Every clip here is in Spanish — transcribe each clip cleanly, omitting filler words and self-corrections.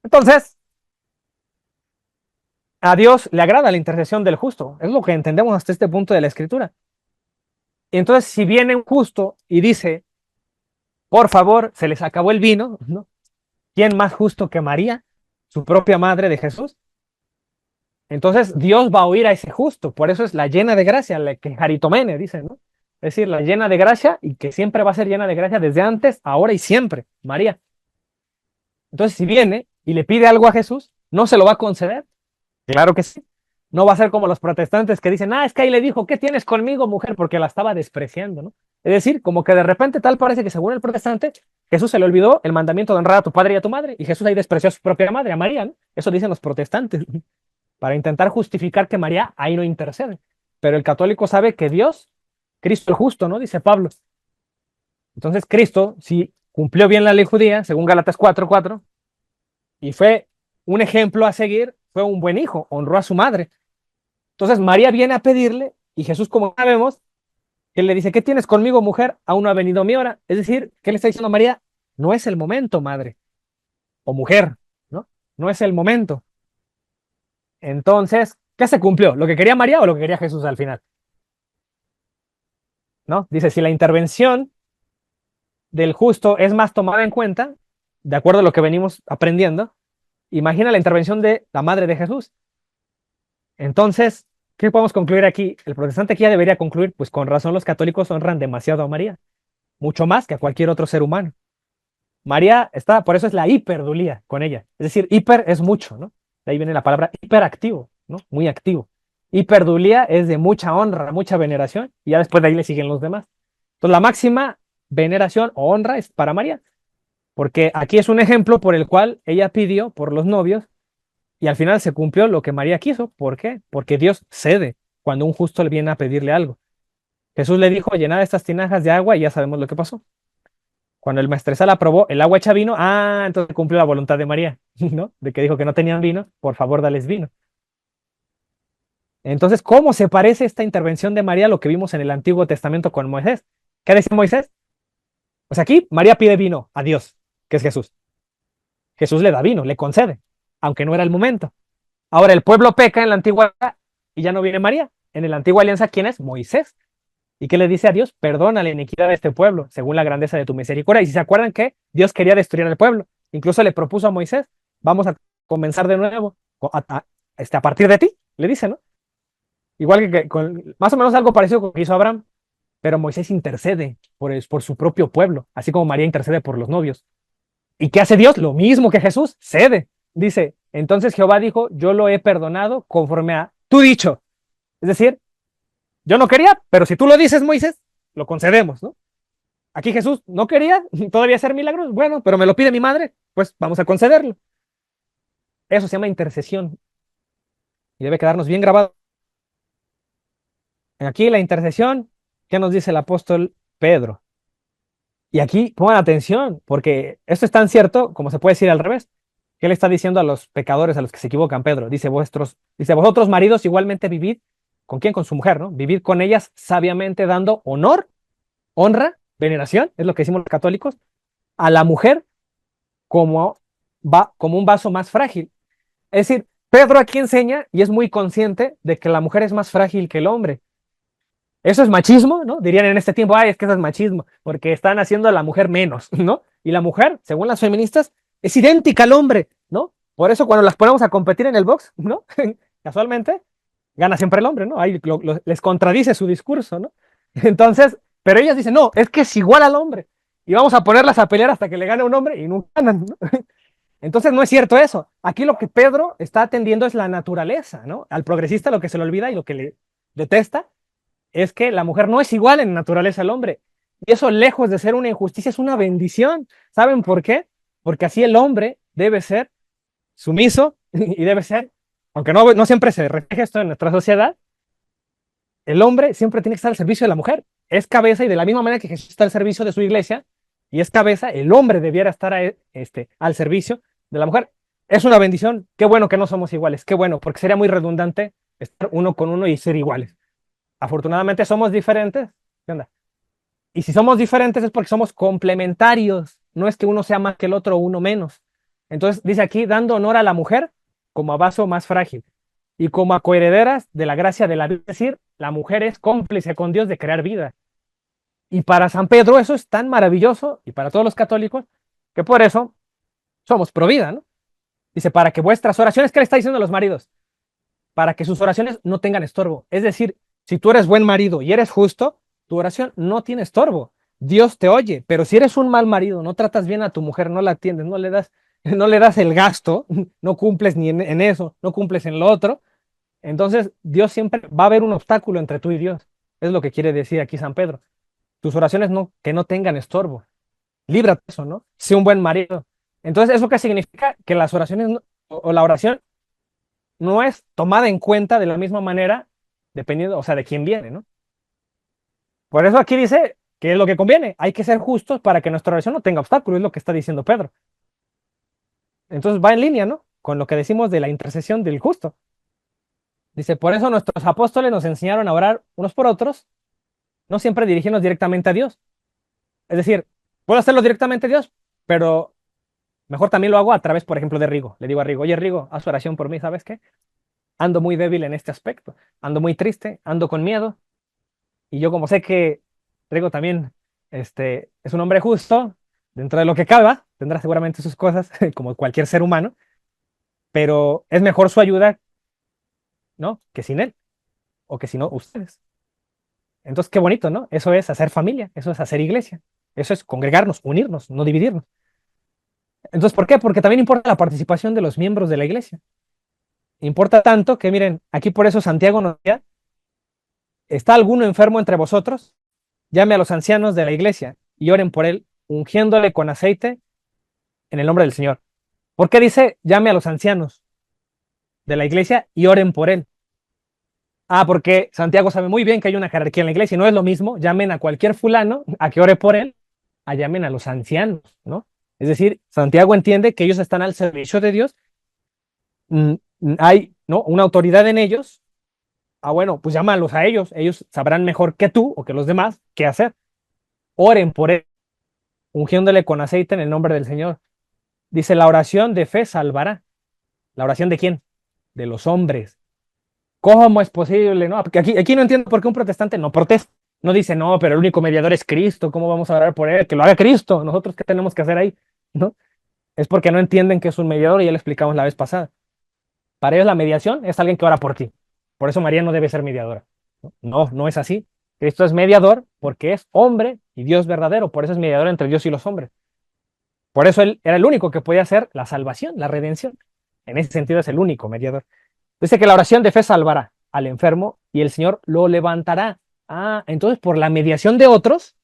Entonces, a Dios le agrada la intercesión del justo. Es lo que entendemos hasta este punto de la Escritura. Y entonces, si viene un justo y dice, por favor, se les acabó el vino, ¿no? ¿Quién más justo que María, su propia madre de Jesús? Entonces, Dios va a oír a ese justo. Por eso es la llena de gracia, la que Jaritomene dice, ¿no? Es decir, la llena de gracia y que siempre va a ser llena de gracia desde antes, ahora y siempre, María. Entonces, si viene y le pide algo a Jesús, ¿no se lo va a conceder? Claro que sí. No va a ser como los protestantes que dicen, es que ahí le dijo, ¿qué tienes conmigo, mujer? Porque la estaba despreciando, ¿no? Es decir, como que de repente tal parece que según el protestante, Jesús se le olvidó el mandamiento de honrar a tu padre y a tu madre, y Jesús ahí despreció a su propia madre, a María, ¿no? Eso dicen los protestantes, para intentar justificar que María ahí no intercede. Pero el católico sabe que Dios, Cristo el justo, ¿no? Dice Pablo. Entonces Cristo, si cumplió bien la ley judía, según Gálatas 4:4, y fue un ejemplo a seguir, fue un buen hijo, honró a su madre. Entonces María viene a pedirle y Jesús, como sabemos, él le dice, ¿qué tienes conmigo, mujer? Aún no ha venido mi hora. Es decir, ¿qué le está diciendo a María? No es el momento, madre o mujer, ¿no? No es el momento. Entonces, ¿qué se cumplió? ¿Lo que quería María o lo que quería Jesús al final? ¿No? Dice, si la intervención del justo es más tomada en cuenta, de acuerdo a lo que venimos aprendiendo, imagina la intervención de la madre de Jesús. Entonces, ¿qué podemos concluir aquí? El protestante aquí ya debería concluir, pues con razón los católicos honran demasiado a María, mucho más que a cualquier otro ser humano. María está, por eso es la hiperdulía con ella. Es decir, hiper es mucho, ¿no? De ahí viene la palabra hiperactivo, ¿no? Muy activo. Hiperdulía es de mucha honra, mucha veneración, y ya después de ahí le siguen los demás. Entonces, la máxima veneración o honra es para María, porque aquí es un ejemplo por el cual ella pidió por los novios y al final se cumplió lo que María quiso. ¿Por qué? Porque Dios cede cuando un justo le viene a pedirle algo. Jesús le dijo, llenad estas tinajas de agua y ya sabemos lo que pasó. Cuando el maestresala aprobó el agua hecha vino, entonces cumplió la voluntad de María, ¿no? De que dijo que no tenían vino, por favor, dales vino. Entonces, ¿cómo se parece esta intervención de María a lo que vimos en el Antiguo Testamento con Moisés? ¿Qué decía Moisés? Pues aquí María pide vino a Dios, que es Jesús. Jesús le da vino, le concede, aunque no era el momento. Ahora el pueblo peca en la antigua y ya no viene María. En la antigua alianza, ¿quién es? Moisés. ¿Y qué le dice a Dios? Perdona la iniquidad de este pueblo, según la grandeza de tu misericordia. Y si se acuerdan que Dios quería destruir al pueblo, incluso le propuso a Moisés, vamos a comenzar de nuevo, a partir de ti, le dice, ¿no? Igual con, más o menos algo parecido con lo que hizo Abraham, pero Moisés intercede por su propio pueblo, así como María intercede por los novios. ¿Y qué hace Dios? Lo mismo que Jesús, cede. Dice, entonces Jehová dijo, yo lo he perdonado conforme a tu dicho. Es decir, yo no quería, pero si tú lo dices, Moisés, lo concedemos, ¿no? Aquí Jesús no quería todavía hacer milagros, bueno, pero me lo pide mi madre, pues vamos a concederlo. Eso se llama intercesión y debe quedarnos bien grabado. Aquí la intercesión, ¿qué nos dice el apóstol Pedro? Y aquí pongan atención, porque esto es tan cierto como se puede decir al revés. ¿Qué le está diciendo a los pecadores, a los que se equivocan, Pedro? Dice, vosotros maridos igualmente vivid, ¿con quién? Con su mujer, ¿no? Vivid con ellas sabiamente dando honor, honra, veneración, es lo que decimos los católicos, a la mujer como, como un vaso más frágil. Es decir, Pedro aquí enseña y es muy consciente de que la mujer es más frágil que el hombre. Eso es machismo, ¿no? Dirían en este tiempo, es que eso es machismo, porque están haciendo a la mujer menos, ¿no? Y la mujer, según las feministas, es idéntica al hombre, ¿no? Por eso cuando las ponemos a competir en el box, ¿no? Casualmente, gana siempre el hombre, ¿no? Ahí les contradice su discurso, ¿no? Entonces, pero ellas dicen, no, es que es igual al hombre. Y vamos a ponerlas a pelear hasta que le gane un hombre y no ganan, ¿no? Entonces no es cierto eso. Aquí lo que Pedro está atendiendo es la naturaleza, ¿no? Al progresista lo que se le olvida y lo que le detesta es que la mujer no es igual en naturaleza al hombre. Y eso, lejos de ser una injusticia, es una bendición. ¿Saben por qué? Porque así el hombre debe ser sumiso y debe ser, aunque no siempre se refleja esto en nuestra sociedad, el hombre siempre tiene que estar al servicio de la mujer. Es cabeza y de la misma manera que Jesús está al servicio de su iglesia y es cabeza, el hombre debiera estar al servicio de la mujer. Es una bendición. Qué bueno que no somos iguales. Qué bueno, porque sería muy redundante estar uno con uno y ser iguales. Afortunadamente somos diferentes. ¿Qué onda? Y si somos diferentes es porque somos complementarios. No es que uno sea más que el otro o uno menos. Entonces dice aquí, dando honor a la mujer como a vaso más frágil y como a coherederas de la gracia de la vida. Es decir, la mujer es cómplice con Dios de crear vida. Y para San Pedro eso es tan maravilloso, y para todos los católicos, que por eso somos pro vida, ¿no? Dice, para que vuestras oraciones, ¿qué le está diciendo a los maridos? Para que sus oraciones no tengan estorbo. Es decir, si tú eres buen marido y eres justo, tu oración no tiene estorbo. Dios te oye, pero si eres un mal marido, no tratas bien a tu mujer, no la atiendes, no le das el gasto, no cumples ni en eso, no cumples en lo otro, entonces Dios siempre va a haber un obstáculo entre tú y Dios. Es lo que quiere decir aquí San Pedro. Tus oraciones no, que no tengan estorbo. Líbrate de eso, ¿no? Sé un buen marido. Entonces, ¿eso qué significa? Que las oraciones o la oración no es tomada en cuenta de la misma manera, dependiendo, o sea, de quién viene, ¿no? Por eso aquí dice que es lo que conviene. Hay que ser justos para que nuestra oración no tenga obstáculos, es lo que está diciendo Pedro. Entonces va en línea, ¿no? Con lo que decimos de la intercesión del justo. Dice, por eso nuestros apóstoles nos enseñaron a orar unos por otros, no siempre dirigirnos directamente a Dios. Es decir, puedo hacerlo directamente a Dios, pero mejor también lo hago a través, por ejemplo, de Rigo. Le digo a Rigo, oye Rigo, haz oración por mí, ¿sabes qué? Ando muy débil en este aspecto, ando muy triste, ando con miedo, y yo como sé que Rigo también es un hombre justo, dentro de lo que cabe, tendrá seguramente sus cosas, como cualquier ser humano, pero es mejor su ayuda, ¿no? Que sin él, o que si no, ustedes. Entonces, qué bonito, ¿no? Eso es hacer familia, eso es hacer iglesia, eso es congregarnos, unirnos, no dividirnos. Entonces, ¿por qué? Porque también importa la participación de los miembros de la iglesia. Importa tanto que, miren, aquí por eso Santiago nos decía, ¿está alguno enfermo entre vosotros? Llame a los ancianos de la iglesia y oren por él, ungiéndole con aceite en el nombre del Señor. ¿Por qué dice llame a los ancianos de la iglesia y oren por él? Ah, porque Santiago sabe muy bien que hay una jerarquía en la iglesia y no es lo mismo, llamen a cualquier fulano a que ore por él, a llamen a los ancianos, ¿no? Es decir, Santiago entiende que ellos están al servicio de Dios, hay, ¿no?, una autoridad en ellos. Ah, bueno, pues llámalos a ellos, ellos sabrán mejor que tú o que los demás qué hacer. Oren por él, ungiéndole con aceite en el nombre del Señor. Dice, la oración de fe salvará. ¿La oración de quién? De los hombres. ¿Cómo es posible? No, porque aquí no entiendo por qué un protestante no protesta. No dice, no, pero el único mediador es Cristo, ¿cómo vamos a orar por él? Que lo haga Cristo, nosotros qué tenemos que hacer ahí, ¿no? Es porque no entienden que es un mediador y ya lo explicamos la vez pasada. Para ellos la mediación es alguien que ora por ti. Por eso María no debe ser mediadora. No es así. Cristo es mediador porque es hombre y Dios verdadero, por eso es mediador entre Dios y los hombres. Por eso él era el único que podía hacer la salvación, la redención. En ese sentido es el único mediador. Dice que la oración de fe salvará al enfermo y el Señor lo levantará. Ah, entonces por la mediación de otros,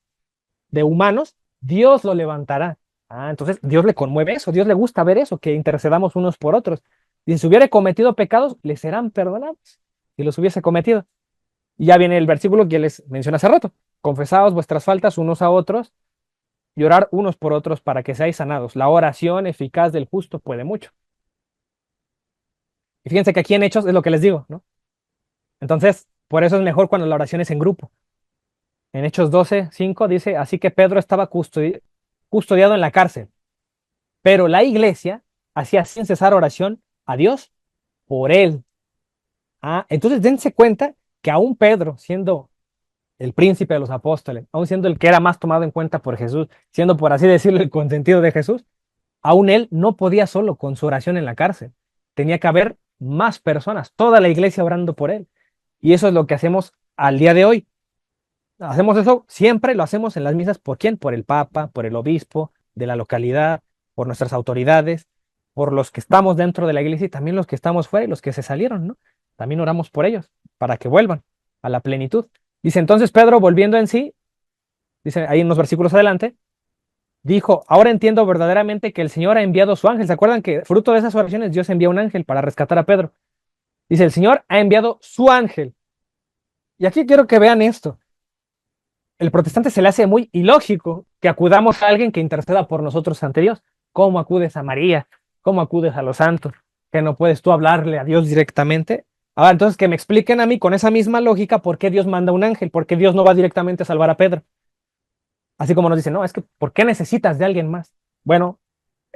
de humanos, Dios lo levantará. Ah, entonces Dios le conmueve eso, Dios le gusta ver eso, que intercedamos unos por otros. Y si hubiera cometido pecados, le serán perdonados si los hubiese cometido. Y ya viene el versículo que les mencioné hace rato. Confesaos vuestras faltas unos a otros y orar unos por otros para que seáis sanados. La oración eficaz del justo puede mucho. Y fíjense que aquí en Hechos es lo que les digo, ¿no? Entonces, por eso es mejor cuando la oración es en grupo. En Hechos 12:5 dice, así que Pedro estaba custodiado en la cárcel, pero la iglesia hacía sin cesar oración a Dios por él. Ah, entonces dense cuenta que aún Pedro, siendo el príncipe de los apóstoles, aún siendo el que era más tomado en cuenta por Jesús, siendo por así decirlo el consentido de Jesús, aún él no podía solo con su oración en la cárcel. Tenía que haber más personas, toda la iglesia orando por él. Y eso es lo que hacemos al día de hoy. Hacemos eso siempre, lo hacemos en las misas. ¿Por quién? Por el Papa, por el obispo de la localidad, por nuestras autoridades, por los que estamos dentro de la iglesia y también los que estamos fuera y los que se salieron, ¿no? También oramos por ellos para que vuelvan a la plenitud. Dice entonces Pedro, volviendo en sí, dice ahí en los versículos adelante, dijo, ahora entiendo verdaderamente que el Señor ha enviado su ángel. ¿Se acuerdan que fruto de esas oraciones Dios envía un ángel para rescatar a Pedro? Dice, el Señor ha enviado su ángel. Y aquí quiero que vean esto. El protestante se le hace muy ilógico que acudamos a alguien que interceda por nosotros ante Dios. ¿Cómo acudes a María? ¿Cómo acudes a los santos? ¿Que no puedes tú hablarle a Dios directamente? Ahora, entonces que me expliquen a mí con esa misma lógica por qué Dios manda un ángel, por qué Dios no va directamente a salvar a Pedro. Así como nos dicen, no, es que ¿por qué necesitas de alguien más? Bueno,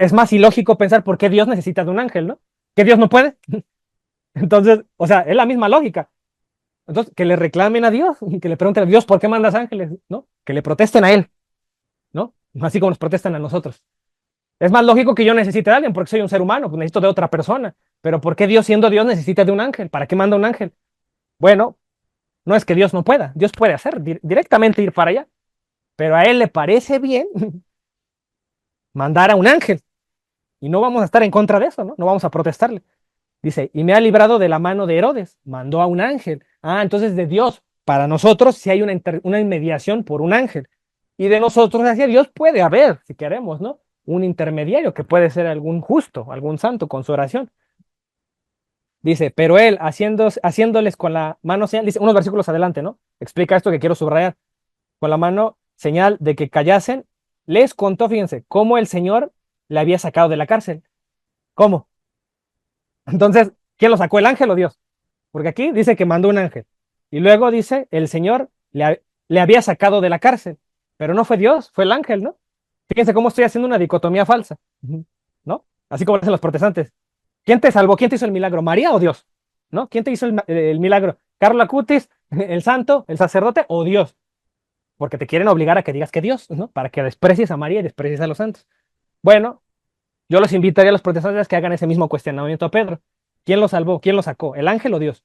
es más ilógico pensar por qué Dios necesita de un ángel, ¿no? Que Dios no puede. Entonces, o sea, es la misma lógica. Entonces, que le reclamen a Dios, que le pregunten a Dios, ¿por qué mandas ángeles? ¿No? Que le protesten a Él, ¿no? Así como nos protestan a nosotros. Es más lógico que yo necesite de alguien porque soy un ser humano, pues necesito de otra persona. Pero ¿por qué Dios, siendo Dios, necesita de un ángel? ¿Para qué manda un ángel? Bueno, no es que Dios no pueda, Dios puede hacer directamente ir para allá, pero a Él le parece bien mandar a un ángel y no vamos a estar en contra de eso, ¿no? No vamos a protestarle. Dice, y me ha librado de la mano de Herodes, mandó a un ángel. Ah, entonces de Dios, para nosotros si hay una inmediación por un ángel. Y de nosotros hacia Dios puede haber, si queremos, ¿no? Un intermediario que puede ser algún justo, algún santo con su oración. Dice, pero él haciéndoles con la mano señal, dice unos versículos adelante, ¿no? Explica esto que quiero subrayar. Con la mano señal de que callasen, les contó, fíjense, cómo el Señor le había sacado de la cárcel. ¿Cómo? Entonces, ¿quién lo sacó, el ángel o Dios? Porque aquí dice que mandó un ángel. Y luego dice, el Señor le había sacado de la cárcel. Pero no fue Dios, fue el ángel, ¿no? Fíjense cómo estoy haciendo una dicotomía falsa, ¿no? Así como lo hacen los protestantes. ¿Quién te salvó? ¿Quién te hizo el milagro? ¿María o Dios? ¿No? ¿Quién te hizo el milagro? ¿Carlo Acutis, el santo, el sacerdote o Dios? Porque te quieren obligar a que digas que Dios, ¿no? Para que desprecies a María y desprecies a los santos. Bueno, yo los invitaría a los protestantes que hagan ese mismo cuestionamiento a Pedro. ¿Quién lo salvó? ¿Quién lo sacó? ¿El ángel o Dios?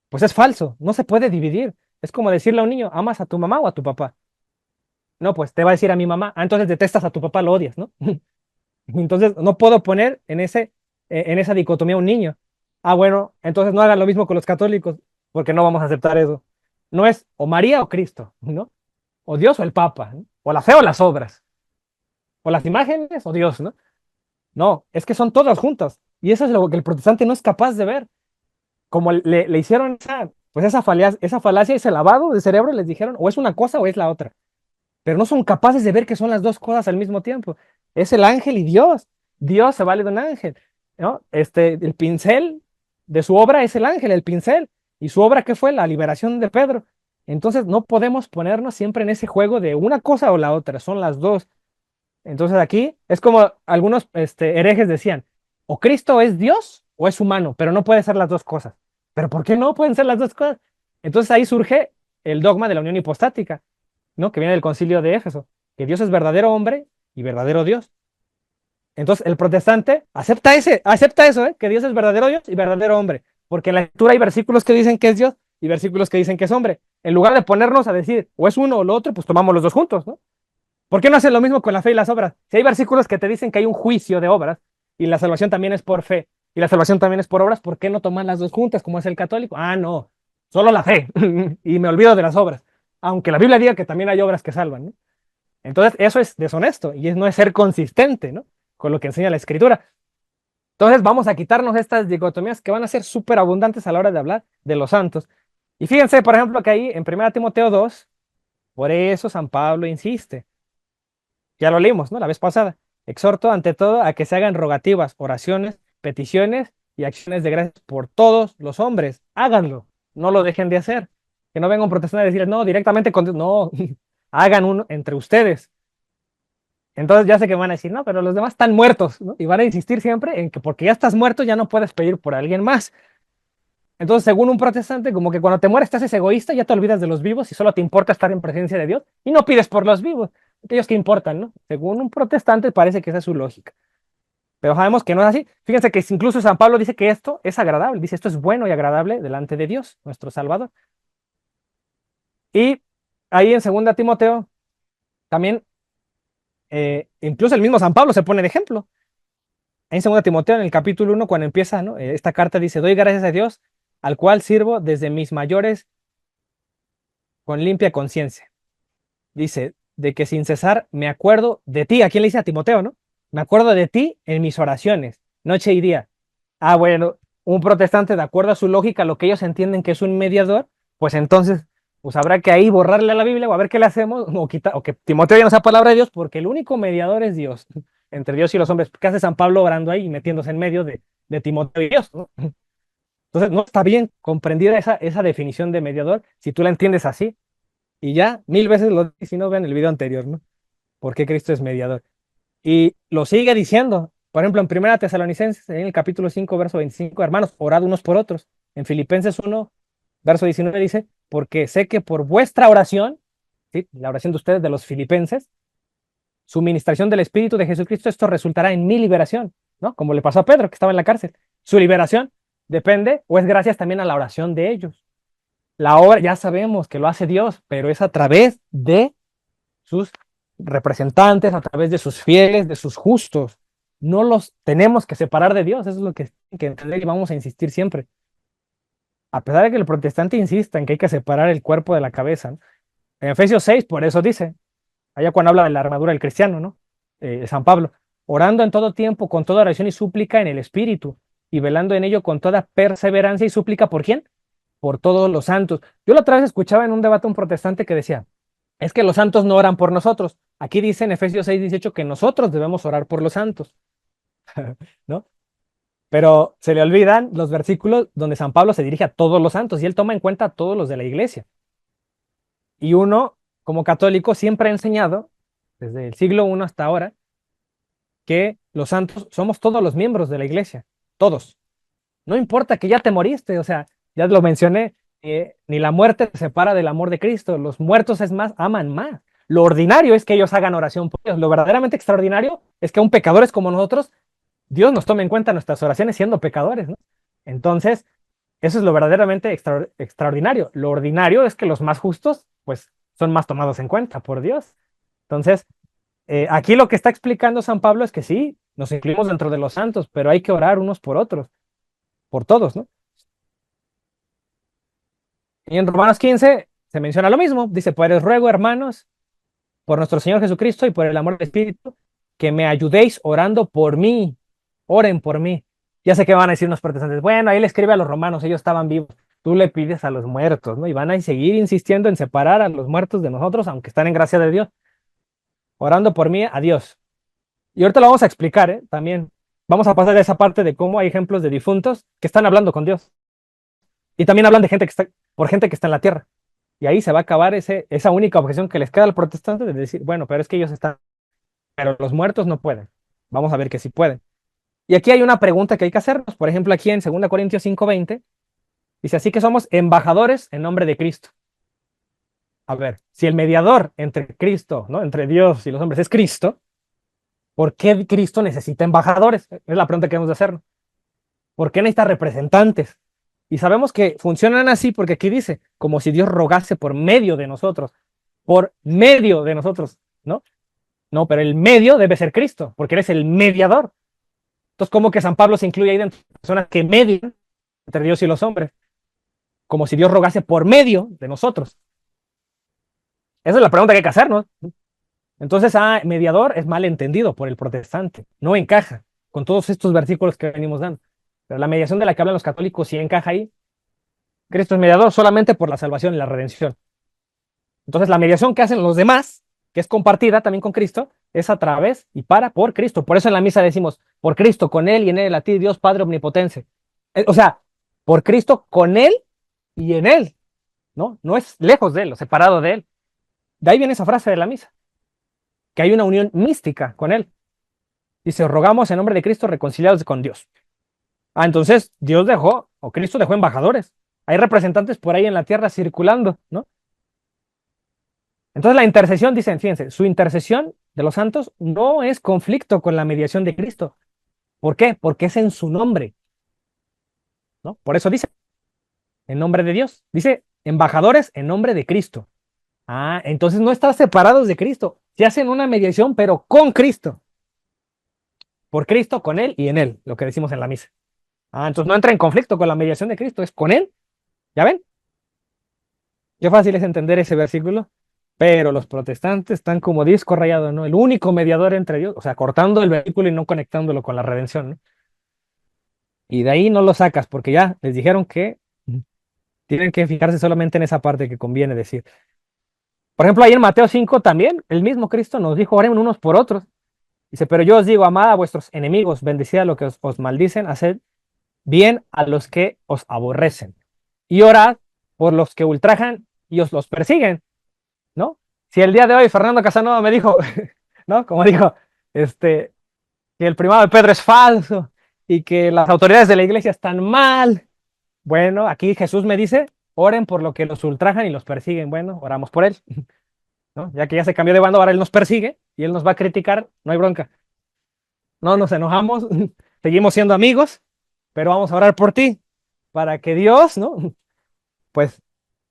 Pues es falso, no se puede dividir. Es como decirle a un niño, ¿amas a tu mamá o a tu papá? No, pues te va a decir a mi mamá, ah, entonces detestas a tu papá, lo odias, ¿no? Entonces no puedo poner en esa dicotomía a un niño. Ah, bueno, entonces no hagan lo mismo con los católicos, porque no vamos a aceptar eso. No es o María o Cristo, ¿no? O Dios o el Papa, ¿no? O la fe o las obras, o las imágenes o Dios, ¿no? No, es que son todas juntas. Y eso es lo que el protestante no es capaz de ver. Como le hicieron pues esa falacia, ese lavado de cerebro, les dijeron, o es una cosa o es la otra. Pero no son capaces de ver que son las dos cosas al mismo tiempo. Es el ángel y Dios. Dios se vale de un ángel, ¿no? El pincel de su obra es el ángel, el pincel. ¿Y su obra qué fue? La liberación de Pedro. Entonces no podemos ponernos siempre en ese juego de una cosa o la otra, son las dos. Entonces aquí es como algunos herejes decían, o Cristo es Dios o es humano, pero no puede ser las dos cosas. ¿Pero por qué no pueden ser las dos cosas? Entonces ahí surge el dogma de la unión hipostática, ¿no? Que viene del concilio de Éfeso, que Dios es verdadero hombre y verdadero Dios. Entonces el protestante acepta eso, ¿eh? Que Dios es verdadero Dios y verdadero hombre, porque en la escritura hay versículos que dicen que es Dios y versículos que dicen que es hombre. En lugar de ponernos a decir o es uno o lo otro, pues tomamos los dos juntos, ¿no? ¿Por qué no hacen lo mismo con la fe y las obras? Si hay versículos que te dicen que hay un juicio de obras y la salvación también es por fe y la salvación también es por obras, ¿por qué no toman las dos juntas como es el católico? Ah, no, solo la fe y me olvido de las obras, aunque la Biblia diga que también hay obras que salvan, ¿no? Entonces eso es deshonesto y no es ser consistente, ¿no? Con lo que enseña la Escritura. Entonces vamos a quitarnos estas dicotomías que van a ser súper abundantes a la hora de hablar de los santos. Y fíjense, por ejemplo, que ahí en 1 Timoteo 2, por eso San Pablo insiste. Ya lo leímos, ¿no? La vez pasada. Exhorto ante todo a que se hagan rogativas, oraciones, peticiones y acciones de gracias por todos los hombres. Háganlo, no lo dejen de hacer. Que no venga un protestante a decir, no, directamente con Dios. No, hagan uno entre ustedes. Entonces ya sé que van a decir, no, pero los demás están muertos, ¿no? Y van a insistir siempre en que porque ya estás muerto ya no puedes pedir por alguien más. Entonces, según un protestante, como que cuando te mueres te haces egoísta, ya te olvidas de los vivos y solo te importa estar en presencia de Dios y no pides por los vivos, aquellos que importan, ¿no? Según un protestante parece que esa es su lógica. Pero sabemos que no es así. Fíjense que incluso San Pablo dice que esto es agradable, dice esto es bueno y agradable delante de Dios, nuestro Salvador. Y ahí en 2 Timoteo también, incluso el mismo San Pablo se pone de ejemplo. En 2 Timoteo, en el capítulo 1, cuando empieza, ¿no? Esta carta dice, doy gracias a Dios, al cual sirvo desde mis mayores con limpia conciencia. Dice, de que sin cesar me acuerdo de ti. ¿A quién le dice? A Timoteo, ¿no? Me acuerdo de ti en mis oraciones, noche y día. Ah, bueno, un protestante, de acuerdo a su lógica, lo que ellos entienden que es un mediador, pues entonces, pues habrá que ahí borrarle a la Biblia o a ver qué le hacemos, o que Timoteo ya no sea palabra de Dios, porque el único mediador es Dios, entre Dios y los hombres. ¿Qué hace San Pablo orando ahí y metiéndose en medio de Timoteo y Dios, ¿no? Entonces, no está bien comprendida esa definición de mediador si tú la entiendes así. Y ya, mil veces lo dije, si no, vean el video anterior, ¿no? ¿Por qué Cristo es mediador? Y lo sigue diciendo. Por ejemplo, en Primera Tesalonicenses, en el capítulo 5 verso 25, hermanos, orad unos por otros. En Filipenses 1 verso 19 dice, porque sé que por vuestra oración, ¿sí? La oración de ustedes, de los filipenses, su ministración del Espíritu de Jesucristo, esto resultará en mi liberación, ¿no? Como le pasó a Pedro, que estaba en la cárcel. Su liberación depende o es gracias también a la oración de ellos. La obra ya sabemos que lo hace Dios, pero es a través de sus representantes, a través de sus fieles, de sus justos. No los tenemos que separar de Dios, eso es lo que tienen que entender y vamos a insistir siempre. A pesar de que el protestante insista en que hay que separar el cuerpo de la cabeza, ¿no? En Efesios 6, por eso dice, allá cuando habla de la armadura del cristiano, ¿no? San Pablo, orando en todo tiempo, con toda oración y súplica en el Espíritu, y velando en ello con toda perseverancia y súplica, ¿por quién? Por todos los santos. Yo la otra vez escuchaba en un debate un protestante que decía, es que los santos no oran por nosotros. Aquí dice en Efesios 6:18 que nosotros debemos orar por los santos, ¿no? Pero se le olvidan los versículos donde San Pablo se dirige a todos los santos y él toma en cuenta a todos los de la iglesia. Y uno, como católico, siempre ha enseñado, desde el siglo I hasta ahora, que los santos somos todos los miembros de la iglesia, todos. No importa que ya te moriste, o sea, ya lo mencioné, ni la muerte te separa del amor de Cristo, los muertos es más, aman más. Lo ordinario es que ellos hagan oración por Dios, lo verdaderamente extraordinario es que aun pecadores como nosotros, Dios nos tome en cuenta nuestras oraciones siendo pecadores, ¿no? Entonces, eso es lo verdaderamente extraordinario. Lo ordinario es que los más justos, pues, son más tomados en cuenta por Dios. Entonces, aquí lo que está explicando San Pablo es que sí, nos incluimos dentro de los santos, pero hay que orar unos por otros, por todos, ¿no? Y en Romanos 15 se menciona lo mismo. Dice, pues ruego, hermanos, por nuestro Señor Jesucristo y por el amor del Espíritu, que me ayudéis orando por mí. Oren por mí. Ya sé que van a decir unos protestantes, bueno, ahí le escribe a los romanos, ellos estaban vivos. Tú le pides a los muertos, ¿no? Y van a seguir insistiendo en separar a los muertos de nosotros, aunque están en gracia de Dios. Orando por mí a Dios. Y ahorita lo vamos a explicar, ¿eh? También vamos a pasar a esa parte de cómo hay ejemplos de difuntos que están hablando con Dios. Y también hablan de gente que está, por gente que está en la tierra. Y ahí se va a acabar esa única objeción que les queda al protestante de decir, bueno, pero es que ellos están, pero los muertos no pueden. Vamos a ver que sí pueden. Y aquí hay una pregunta que hay que hacernos. Por ejemplo, aquí en 2 Corintios 5:20, dice, así que somos embajadores en nombre de Cristo. A ver, si el mediador entre Cristo, ¿no? Entre Dios y los hombres es Cristo, ¿por qué Cristo necesita embajadores? Es la pregunta que debemos de hacernos. ¿Por qué necesita representantes? Y sabemos que funcionan así porque aquí dice, como si Dios rogase por medio de nosotros, ¿no? No, pero el medio debe ser Cristo, porque eres el mediador. Entonces, ¿cómo que San Pablo se incluye ahí dentro de personas que median entre Dios y los hombres? Como si Dios rogase por medio de nosotros. Esa es la pregunta que hay que hacernos. Entonces, mediador es mal entendido por el protestante, no encaja con todos estos versículos que venimos dando. Pero la mediación de la que hablan los católicos sí encaja ahí. Cristo es mediador solamente por la salvación y la redención. Entonces, la mediación que hacen los demás, que es compartida también con Cristo, es a través y por Cristo. Por eso en la misa decimos, por Cristo, con Él y en Él, a ti, Dios Padre Omnipotente. O sea, por Cristo, con Él y en Él, ¿no? No es lejos de Él o separado de Él. De ahí viene esa frase de la misa, que hay una unión mística con Él. Dice, rogamos en nombre de Cristo reconciliados con Dios. Entonces Dios dejó, o Cristo dejó embajadores. Hay representantes por ahí en la tierra circulando, ¿no? Entonces la intercesión, dicen, fíjense, su intercesión de los santos no es conflicto con la mediación de Cristo. ¿Por qué? Porque es en su nombre, ¿no? Por eso dice, en nombre de Dios. Dice, embajadores en nombre de Cristo. Entonces no están separados de Cristo. Se hacen una mediación, pero con Cristo. Por Cristo, con Él y en Él, lo que decimos en la misa. Entonces no entra en conflicto con la mediación de Cristo, es con Él. ¿Ya ven? Qué fácil es entender ese versículo. Pero los protestantes están como disco rayado, ¿no? El único mediador entre Dios, o sea, cortando el versículo y no conectándolo con la redención, ¿no? Y de ahí no lo sacas, porque ya les dijeron que tienen que fijarse solamente en esa parte que conviene decir. Por ejemplo, ahí en Mateo 5 también, el mismo Cristo nos dijo, oren unos por otros. Dice, pero yo os digo, amad a vuestros enemigos, bendecid a los que os maldicen, haced bien a los que os aborrecen. Y orad por los que ultrajan y os los persiguen, ¿no? Si el día de hoy Fernando Casanova me dijo, ¿no? Como dijo, este, que el primado de Pedro es falso y que las autoridades de la iglesia están mal. Bueno, aquí Jesús me dice, oren por lo que los ultrajan y los persiguen. Bueno, oramos por él, ¿no? Ya que ya se cambió de bando, ahora él nos persigue y él nos va a criticar, no hay bronca. No nos enojamos, seguimos siendo amigos, pero vamos a orar por ti para que Dios, ¿no? Pues,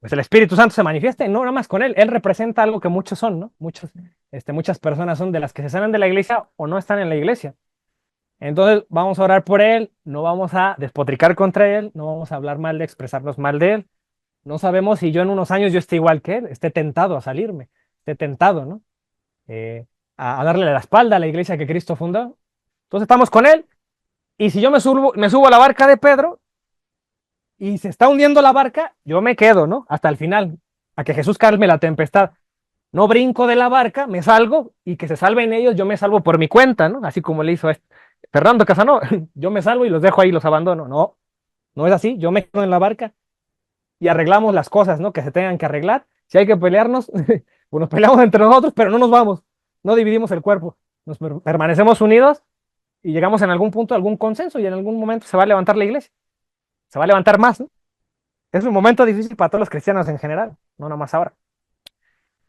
pues el Espíritu Santo se manifieste, no nada más con él. Él representa algo que muchos son, ¿no? Muchas personas son de las que se salen de la iglesia o no están en la iglesia. Entonces vamos a orar por él, no vamos a despotricar contra él, no vamos a hablar mal de expresarnos mal de él. No sabemos si yo en unos años yo esté igual que él, esté tentado a salirme, esté tentado, ¿no? Eh, a darle la espalda a la iglesia que Cristo fundó. Entonces estamos con él, y si yo me subo a la barca de Pedro y se está hundiendo la barca, yo me quedo, ¿no? Hasta el final, a que Jesús calme la tempestad. No brinco de la barca, me salgo y que se salven ellos, yo me salvo por mi cuenta, ¿no? Así como le hizo a Fernando Casanova, yo me salvo y los dejo ahí, los abandono. No, no es así, yo me quedo en la barca y arreglamos las cosas, ¿no? Que se tengan que arreglar. Si hay que pelearnos, pues nos peleamos entre nosotros, pero no nos vamos, no dividimos el cuerpo, permanecemos unidos y llegamos en algún punto a algún consenso y en algún momento se va a levantar la iglesia, se va a levantar más, ¿no? Es un momento difícil para todos los cristianos en general, no nada más ahora.